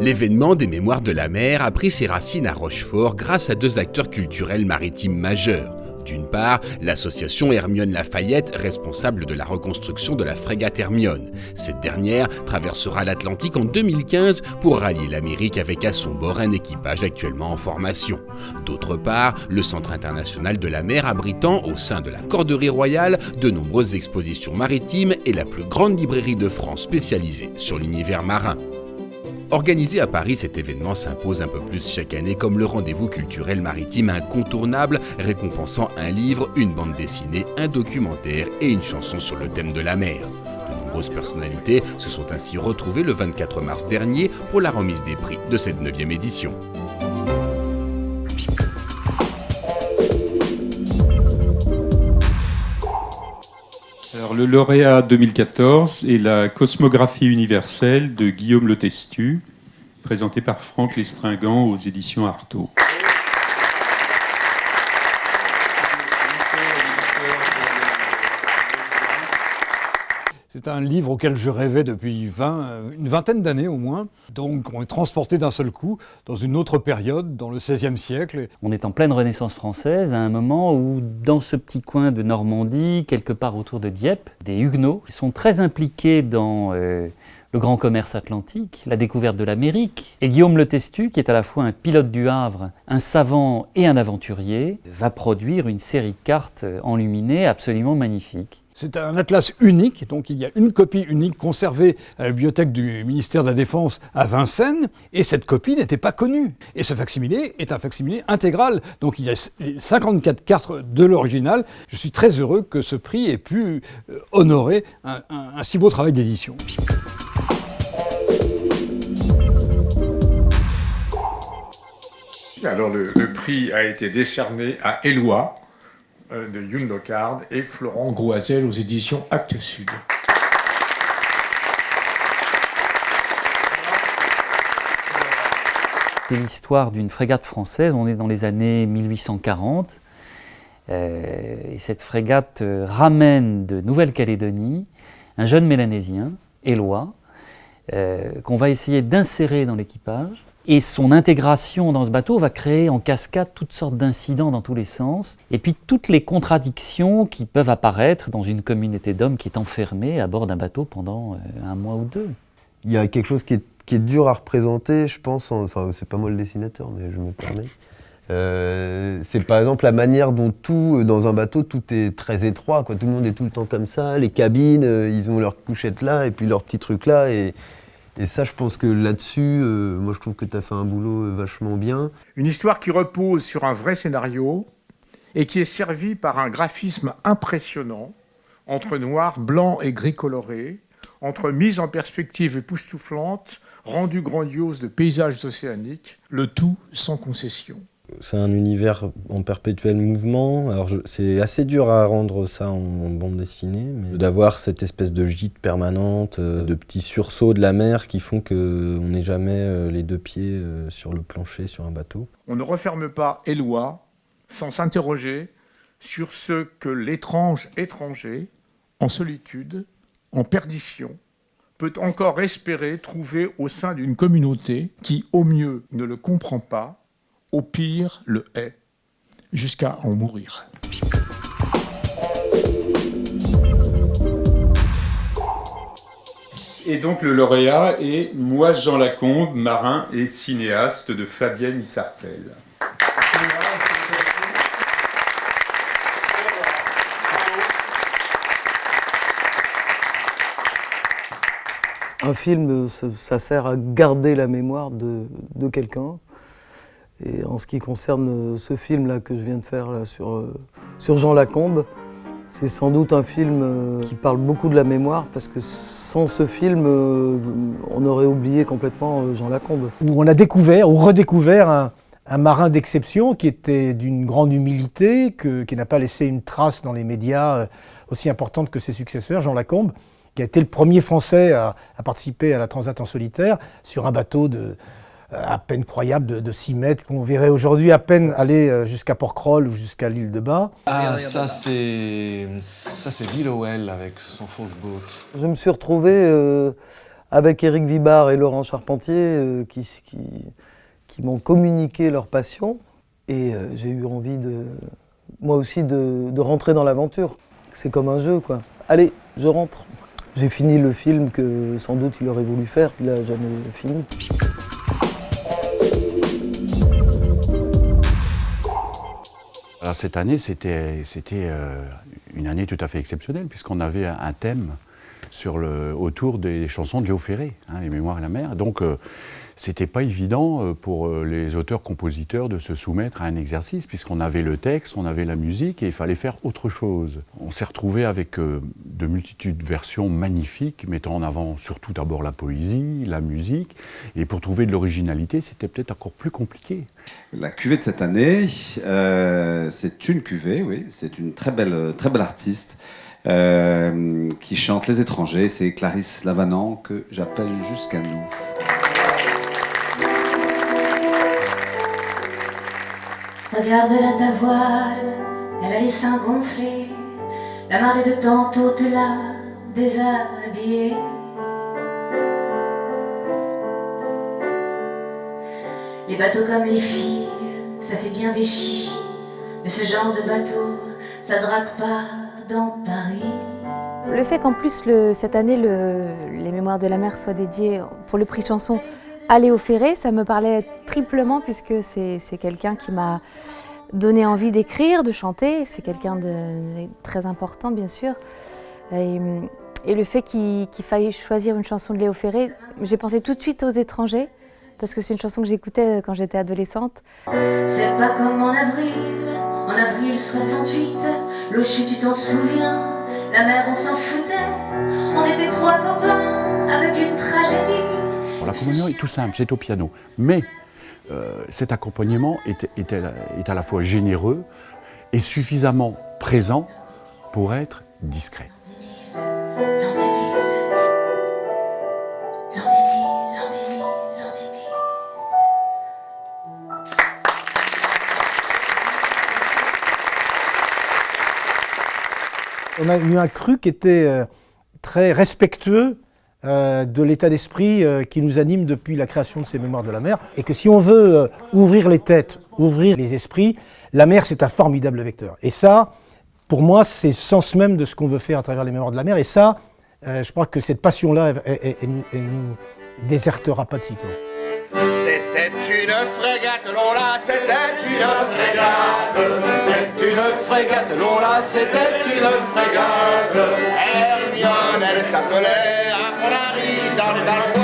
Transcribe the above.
L'événement des Mémoires de la mer a pris ses racines à Rochefort grâce à deux acteurs culturels maritimes majeurs. D'une part, l'association Hermione Lafayette, responsable de la reconstruction de la frégate Hermione. Cette dernière traversera l'Atlantique en 2015 pour rallier l'Amérique avec à son bord un équipage actuellement en formation. D'autre part, le Centre international de la mer abritant, au sein de la Corderie royale, de nombreuses expositions maritimes et la plus grande librairie de France spécialisée sur l'univers marin. Organisé à Paris, cet événement s'impose un peu plus chaque année comme le rendez-vous culturel maritime incontournable, récompensant un livre, une bande dessinée, un documentaire et une chanson sur le thème de la mer. De nombreuses personnalités se sont ainsi retrouvées le 24 mars dernier pour la remise des prix de cette 9e édition. Alors, le lauréat 2014 est la Cosmographie universelle de Guillaume Le Testu, présenté par Franck Lestringant aux éditions Artaud. C'est un livre auquel je rêvais depuis une vingtaine d'années au moins. Donc on est transporté d'un seul coup dans une autre période, dans le XVIe siècle. On est en pleine Renaissance française, à un moment où, dans ce petit coin de Normandie, quelque part autour de Dieppe, des Huguenots sont très impliqués dans le grand commerce atlantique, la découverte de l'Amérique. Et Guillaume Le Testu, qui est à la fois un pilote du Havre, un savant et un aventurier, va produire une série de cartes enluminées absolument magnifiques. C'est un atlas unique, donc il y a une copie unique conservée à la bibliothèque du ministère de la Défense à Vincennes, et cette copie n'était pas connue. Et ce facsimilé est un facsimilé intégral, donc il y a 54 cartes de l'original. Je suis très heureux que ce prix ait pu honorer un si beau travail d'édition. Alors le prix a été décerné à Éloi de Youn Locard et Florent Grouazel aux éditions Actes Sud. C'est l'histoire d'une frégate française, on est dans les années 1840, et cette frégate ramène de Nouvelle-Calédonie un jeune Mélanésien, Éloi, qu'on va essayer d'insérer dans l'équipage. Et son intégration dans ce bateau va créer en cascade toutes sortes d'incidents dans tous les sens, et puis toutes les contradictions qui peuvent apparaître dans une communauté d'hommes qui est enfermée à bord d'un bateau pendant un mois ou deux. Il y a quelque chose qui est dur à représenter, je pense, enfin c'est pas moi le dessinateur, mais je me permets. C'est par exemple la manière dont tout, dans un bateau, tout est très étroit, quoi. Tout le monde est tout le temps comme ça, les cabines, ils ont leur couchette là, et puis leur petit truc là, et ça, je pense que là-dessus, moi je trouve que tu as fait un boulot vachement bien. Une histoire qui repose sur un vrai scénario et qui est servie par un graphisme impressionnant, entre noir, blanc et gris coloré, entre mise en perspective époustouflante, rendu grandiose de paysages océaniques, le tout sans concession. C'est un univers en perpétuel mouvement. Alors c'est assez dur à rendre ça en bande dessinée, mais d'avoir cette espèce de gîte permanente, de petits sursauts de la mer qui font qu'on n'est jamais les deux pieds sur le plancher, sur un bateau. On ne referme pas Éloi sans s'interroger sur ce que l'étrange étranger, en solitude, en perdition, peut encore espérer trouver au sein d'une communauté qui, au mieux, ne le comprend pas, au pire, le hait, jusqu'à en mourir. Et donc le lauréat est Moi Jean Lacombe, marin et cinéaste de Fabienne Issartel. Un film, ça sert à garder la mémoire de quelqu'un. Et en ce qui concerne ce film-là que je viens de faire là, sur Jean Lacombe, c'est sans doute un film qui parle beaucoup de la mémoire, parce que sans ce film, on aurait oublié complètement Jean Lacombe. Où on a découvert ou redécouvert un marin d'exception qui était d'une grande humilité, qui n'a pas laissé une trace dans les médias aussi importante que ses successeurs, Jean Lacombe, qui a été le premier Français à participer à la Transat en solitaire sur un bateau à peine croyable de 6 mètres, qu'on verrait aujourd'hui à peine aller jusqu'à Porquerolles ou jusqu'à l'île de Bas. Ah, ça c'est Bill Howell avec son Folk Boat. Je me suis retrouvé avec Éric Vibard et Laurent Charpentier qui m'ont communiqué leur passion. Et j'ai eu envie, moi aussi, de rentrer dans l'aventure. C'est comme un jeu, quoi. Allez, je rentre. J'ai fini le film que sans doute il aurait voulu faire, qu'il n'a jamais fini. Alors cette année, c'était une année tout à fait exceptionnelle, puisqu'on avait un thème autour des chansons de Léo Ferré, les Mémoires de la mer. Donc c'était pas évident pour les auteurs-compositeurs de se soumettre à un exercice, puisqu'on avait le texte, on avait la musique, et il fallait faire autre chose. On s'est retrouvé avec de multitudes de versions magnifiques, mettant en avant surtout d'abord la poésie, la musique, et pour trouver de l'originalité, c'était peut-être encore plus compliqué. La cuvée de cette année, c'est une cuvée, oui, c'est une très belle artiste qui chante Les Étrangers. C'est Clarisse Lavanant que j'appelle jusqu'à nous. Regarde-la ta voile, elle a les seins gonflés, la marée de tantôt te l'a déshabillée. Les bateaux comme les filles, ça fait bien des chichis, mais ce genre de bateau, ça drague pas dans Paris. Le fait qu'en plus, cette année, les Mémoires de la mer soient dédiées pour le prix chanson à Léo Ferré, ça me parlait triplement puisque c'est quelqu'un qui m'a donné envie d'écrire, de chanter. C'est quelqu'un de très important, bien sûr. Et le fait qu'il faille choisir une chanson de Léo Ferré, j'ai pensé tout de suite aux Étrangers, parce que c'est une chanson que j'écoutais quand j'étais adolescente. C'est pas comme en avril 68, l'eau chute, tu t'en souviens, la mer on s'en foutait, on était trois copains avec une tragédie. L'accompagnement est tout simple, c'est au piano, mais cet accompagnement est à la fois généreux et suffisamment présent pour être discret. On a eu un cru qui était très respectueux de l'état d'esprit qui nous anime depuis la création de ces Mémoires de la mer. Et que si on veut ouvrir les têtes, ouvrir les esprits, la mer c'est un formidable vecteur. Et ça, pour moi, c'est le sens même de ce qu'on veut faire à travers les Mémoires de la mer. Et ça, je crois que cette passion-là, elle nous désertera pas de sitôt. C'était une frégate, Lola, c'était une frégate. C'était une frégate, Lola, c'était une frégate. Hermione, elle s'appelait, à Polari, dans les balcons.